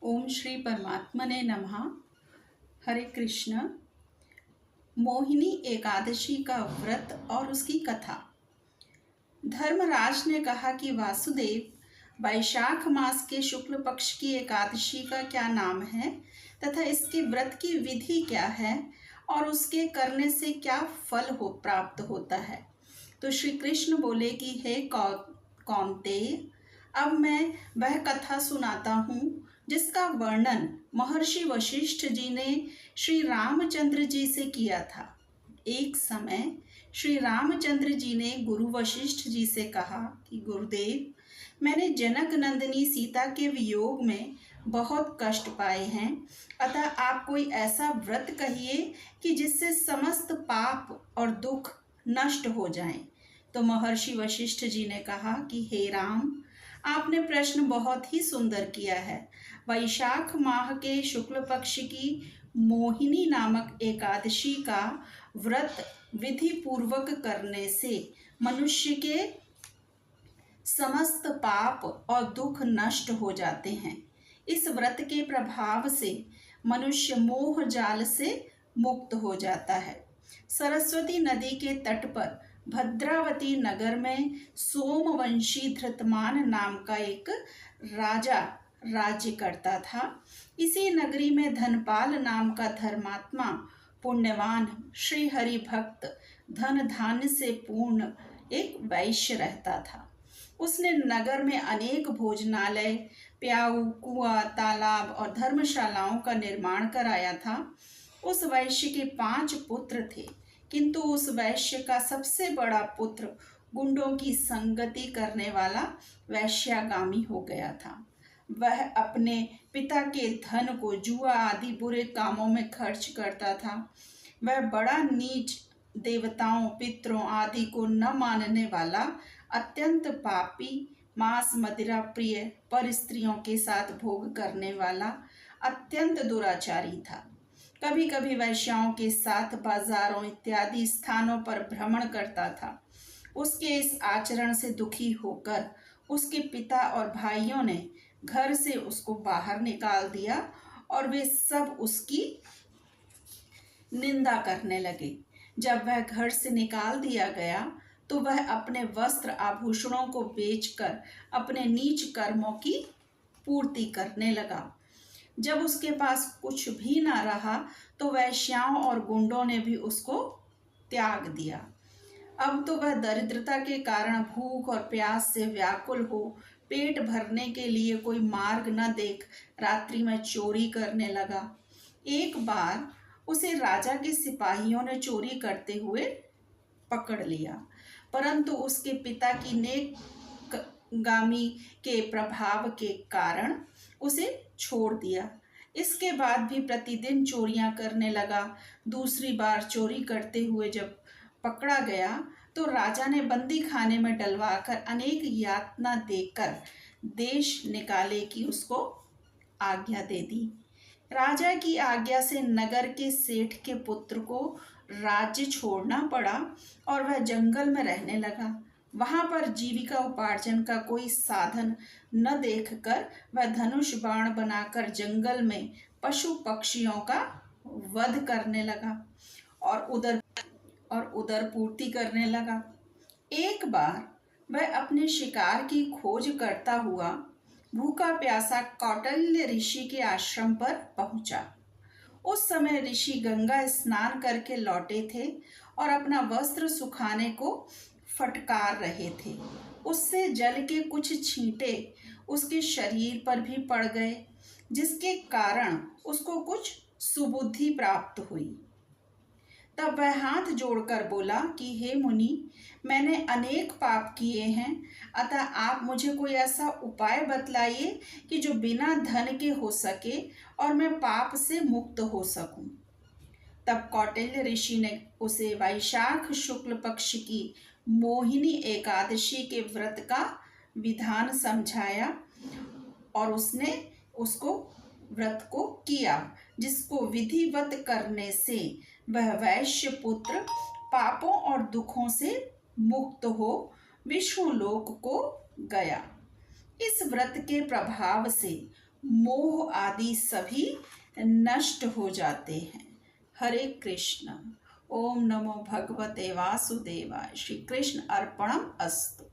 ओम श्री परमात्मने नमः। हरे कृष्ण। मोहिनी एकादशी का व्रत और उसकी कथा। धर्मराज ने कहा कि वासुदेव, वैशाख मास के शुक्ल पक्ष की एकादशी का क्या नाम है तथा इसके व्रत की विधि क्या है और उसके करने से क्या फल प्राप्त होता है। तो श्री कृष्ण बोले कि हे कौन्तेय, अब मैं वह कथा सुनाता हूँ जिसका वर्णन महर्षि वशिष्ठ जी ने श्री रामचंद्र जी से किया था। एक समय श्री रामचंद्र जी ने गुरु वशिष्ठ जी से कहा कि गुरुदेव, मैंने जनक नंदिनी सीता के वियोग में बहुत कष्ट पाए हैं, अतः आप कोई ऐसा व्रत कहिए कि जिससे समस्त पाप और दुख नष्ट हो जाएं। तो महर्षि वशिष्ठ जी ने कहा कि हे राम, आपने प्रश्न बहुत ही सुंदर किया है। वैशाख माह के शुक्ल पक्ष की मोहिनी नामक एकादशी का व्रत विधि पूर्वक करने से मनुष्य के समस्त पाप और दुख नष्ट हो जाते हैं। इस व्रत के प्रभाव से मनुष्य मोह जाल से मुक्त हो जाता है। सरस्वती नदी के तट पर भद्रावती नगर में सोमवंशी धृतमान नाम का एक राजा राज्य करता था। इसी नगरी में धनपाल नाम का धर्मात्मा, पुण्यवान, श्री हरि भक्त, धन धान्य से पूर्ण एक वैश्य रहता था। उसने नगर में अनेक भोजनालय, प्याऊ, कुआं, तालाब और धर्मशालाओं का निर्माण कराया था। उस वैश्य के 5 पुत्र थे, किंतु उस वैश्य का सबसे बड़ा पुत्र गुंडों की संगति करने वाला वैश्यागामी हो गया था। वह अपने पिता के धन को जुआ आदि बुरे कामों में खर्च करता था। वह बड़ा नीच, देवताओं, पितरों आदि को न मानने वाला, अत्यंत पापी, मांस मदिरा प्रिय, पर स्त्रियों के साथ भोग करने वाला अत्यंत दुराचारी था। कभी कभी वैश्याओं के साथ बाजारों इत्यादि स्थानों पर भ्रमण करता था। उसके इस आचरण से दुखी होकर उसके पिता और भाइयों ने घर से उसको बाहर निकाल दिया और वे सब उसकी निंदा करने लगे। जब वह घर से निकाल दिया गया तो वह अपने वस्त्र आभूषणों को बेचकर अपने नीच कर्मों की पूर्ति करने लगा। जब उसके पास कुछ भी ना रहा तो वैश्याओं और गुंडों ने भी उसको त्याग दिया। अब तो वह दरिद्रता के कारण भूख और प्यास से व्याकुल हो पेट भरने के लिए कोई मार्ग न देख रात्रि में चोरी करने लगा। एक बार उसे राजा के सिपाहियों ने चोरी करते हुए पकड़ लिया, परंतु उसके पिता की नेकगामी के प्रभाव के कारण उसे छोड़ दिया। इसके बाद भी प्रतिदिन चोरियां करने लगा। दूसरी बार चोरी करते हुए जब पकड़ा गया तो राजा ने बंदी खाने में डलवाकर अनेक यातना देकर देश निकाले की उसको आज्ञा दे दी। राजा की आज्ञा से नगर के सेठ के पुत्र को राज्य छोड़ना पड़ा और वह जंगल में रहने लगा। वहां पर जीविका उपार्जन का कोई साधन न देखकर वह धनुष बाण बनाकर जंगल में पशु पक्षियों का वध करने लगा और उदर पूर्ति करने लगा। एक बार वह अपने शिकार की खोज करता हुआ भूखा प्यासा कौटिल्य ऋषि के आश्रम पर पहुंचा। उस समय ऋषि गंगा स्नान करके लौटे थे और अपना वस्त्र सुखाने को फटकार रहे थे। उससे जल के कुछ छींटे उसके शरीर पर भी पड़ गए, जिसके कारण उसको कुछ सुबुद्धि प्राप्त हुई। तब वह हाथ जोड़कर बोला कि हे मुनि, मैंने अनेक पाप किए हैं, अतः आप मुझे कोई ऐसा उपाय बतलाइए कि जो बिना धन के हो सके और मैं पाप से मुक्त हो सकूं। तब कौटिल्य ऋषि ने उसे वैशाख शुक्ल पक्ष की मोहिनी एकादशी के व्रत का विधान समझाया और उसने उसको व्रत को किया, जिसको विधिवत करने से वह वैश्य पुत्र पापों और दुखों से मुक्त हो विष्णु लोक को गया। इस व्रत के प्रभाव से मोह आदि सभी नष्ट हो जाते हैं। हरे कृष्ण। ओम नमो भगवते वासुदेवाय। श्री कृष्ण अर्पणम अस्तु।